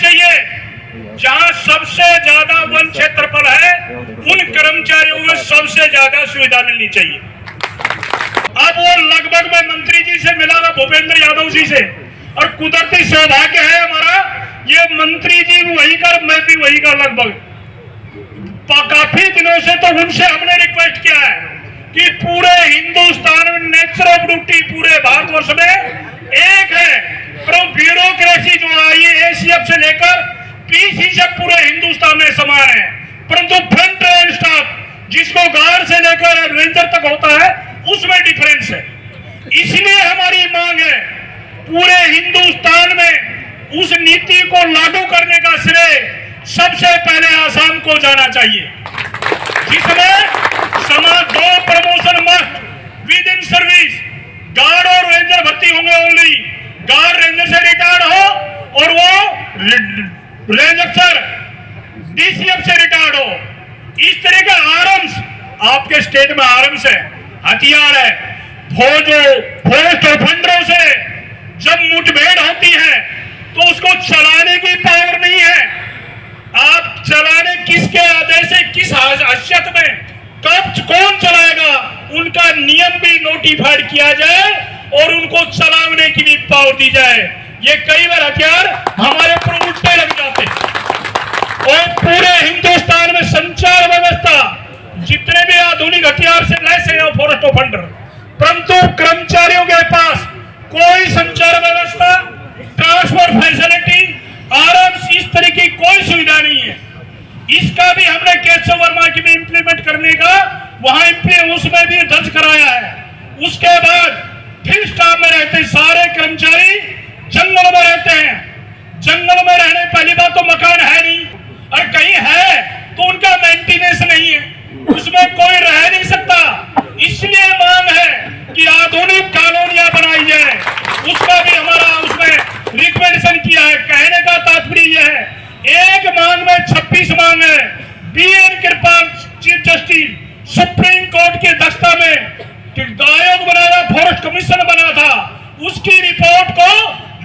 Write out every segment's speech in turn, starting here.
चाहिए। जहां सबसे ज्यादा वन क्षेत्रफल है उन कर्मचारियों को सबसे ज्यादा सुविधा मिलनी चाहिए। अब वो लगभग मैं मंत्री जी से मिला था, भूपेंद्र यादव जी से, और कुदरती सौभाग्य है हमारा, ये मंत्री जी वही का, मैं भी वही का लगभग काफी दिनों से। तो उनसे हमने रिक्वेस्ट किया है कि पूरे हिंदुस्तान में नेचर ऑफ ड्यूटी पूरे भारतवर्ष में एक है, पर ब्यूरोक्रेसी जो आई है एसीएफ से लेकर पीसी से पूरे हिंदुस्तान में समान है, परंतु फ्रंट लाइन स्टाफ जिसको गार्ड से लेकर रेंजर तक होता है उसमें डिफरेंस है। इसलिए हमारी मांग है पूरे हिंदुस्तान में उस नीति को लागू करने का श्रेय सबसे पहले आसाम को जाना चाहिए, जिसमें समाज 2 promotion must with in service. Guard और रेंजर भर्ती होंगे ओनली, गार्ड रेंजर से रिटायर्ड हो और वो रेंज अफसर डीसीएफ से रिटायर्ड हो। इस तरह का आर्म्स, आपके स्टेट में आर्म्स है, हथियार है, फौज ऑफेंडरों से जब मुठभेड़ होती है तो उसको चलाने की पावर नहीं है। आप चलाने किसके आदेश से, किस हैसियत में, कब कौन चलाएगा, उनका नियम भी नोटिफाइड किया जाए और उनको चलाने की भी पावर दी जाए। ये कई बार हथियार हमारे ऊपर उल्टे लग जाते और पूरे हिंदुस्तान में संचार व्यवस्था जितने भी आधुनिक हथियार से लैस है फॉरेस्ट ऑफेंडर, परंतु कर्मचारियों के पास कोई संचार व्यवस्था, ट्रांसपोर्ट फैसिलिटी, आरएम्स, इस तरह की कोई सुविधा नहीं है। इसका भी हमने केशव वर्मा की भी इंप्लीमेंट करने का वहां उसमें भी दर्ज कराया है। उसके बाद फिर स्टाफ में रहते सारे कर्मचारी जंगल में रहते हैं। जंगल में रहने पहली बात तो मकान है नहीं, और कहीं है तो उनका मेंटेनेंस नहीं है, उसमें कोई रह नहीं सकता। इसलिए मांग है कि आधुनिक कॉलोनियां बनाई जाए, उसका भी हमारा उसमें रिकमेंडेशन किया है। कहने का तात्पर्य यह है, एक मांग में 26 मांग है। बीएन कृपाल चीफ जस्टिस सुप्रीम कोर्ट के दस्ता में आयोग बना था, फॉरेस्ट कमीशन बना था, उसकी रिपोर्ट को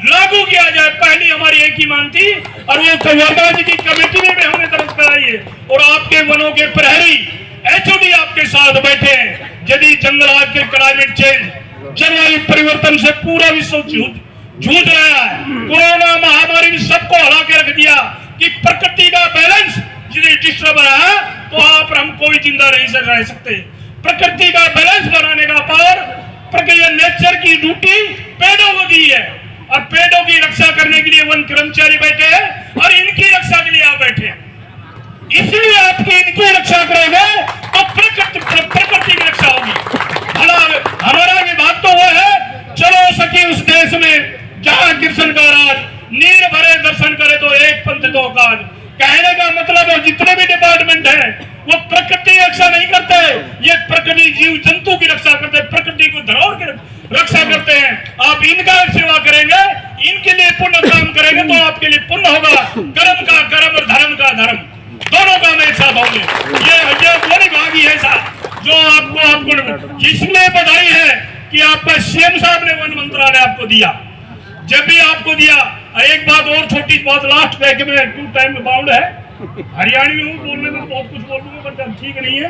लागू किया जाए, पहली हमारी एक ही मांग थी। और वो वर्मा जी की कमेटी में भी हमने दर्ज कराई है, और आपके वनों के प्रहरी एचओडी आपके साथ बैठे हैं। यदि जंगल आज के क्लाइमेट चेंज, जलवायु परिवर्तन से पूरा विश्व जूझ रहा है, कोरोना महामारी ने सबको हरा के रख दिया कि प्रकृति का बैलेंस यदि डिस्टर्ब रहा तो आप हम कोई जिंदा नहीं रह सकते। प्रकृति का बैलेंस बनाने का पावर प्रक्रिया नेचर की ड्यूटी पेड़ों को दी है, और पेड़ों की रक्षा करने के लिए वन कर्मचारी बैठे हैं और इनकी रक्षा के लिए आप बैठे हैं। इसलिए आपकी इनकी रक्षा करोगे तो प्रकृति की रक्षा होगी। हमारा विभाग तो वो है, चलो सखी उस देश में जहां कृष्ण का राज, नीर भरे दर्शन करे तो एक पंथ दो काज। कहने का मतलब है जितने भी डिपार्टमेंट है वो प्रकृति की रक्षा नहीं करते, ये प्रकृति जीव जंतु की रक्षा करते, प्रकृति को धरोहर की रक्षा करते हैं। आप इनका सेवा करेंगे, इनके लिए पुण्य काम करेंगे तो आपके लिए पुण्य होगा। कर्म का कर्म और धर्म का धर्म, दोनों काम एक साथ होंगे। ये वो विभाग ही ऐसा जो आपको इसलिए बधाई है कि आपका सीएम साहब ने वन मंत्रालय आपको दिया। जब भी आपको दिया, एक बात और छोटी बात लास्ट में टू टाइम बाउंड है, हरियाणवी हूँ, बोलने में बहुत कुछ बोल दूंगा पर ठीक नहीं है।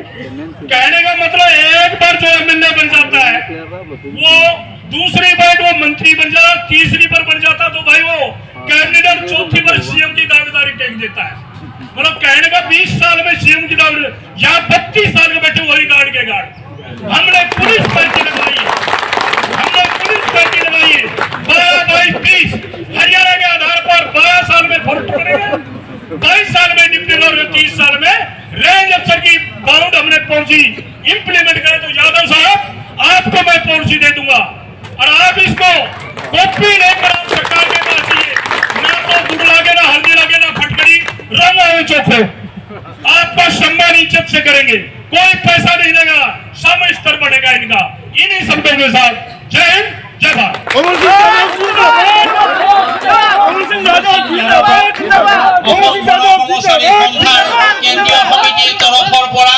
कहने का मतलब एक बार जो एमएलए बन जाता है वो दूसरी बार वो मंत्री बन जाता, तीसरी बार बन जाता तो भाई वो कैबिनेट, और चौथी बार सीएम की दावेदारी टेक देता है। मतलब कहने का 20 साल में सीएम की दावेदारी, यहाँ 32 साल के बैठे वही गार्ड के गार्ड। हमने पुलिस भर्ती लगवाई है, हमने पुलिस भर्ती लगाई है 12, 22, 30 हरियाणा के आधार पर 12 साल में फॉरेस्ट करेंगे, 22 साल में डिप्टी और 30 साल में रेंज अफसर की बाउंड हमने पॉलिसी इंप्लीमेंट करे। तो यादव साहब आपको मैं पॉलिसी दे दूंगा, और आप इसको कॉपी लेकर आप सरकार के पास आइए, ना तो गुड़ लागे, ना हल्दी लगे, ना फटकड़ी, रंग आवे चोखो। आपका सम्मान इज्जत से करेंगे, कोई पैसा नहीं देगा, सम स्तर बढ़ेगा इनका। इन्हीं शब्दों के साथ जय हिंद, जय भारत। কেন্দ্ৰীয় সমিতিৰ তৰফৰ পৰা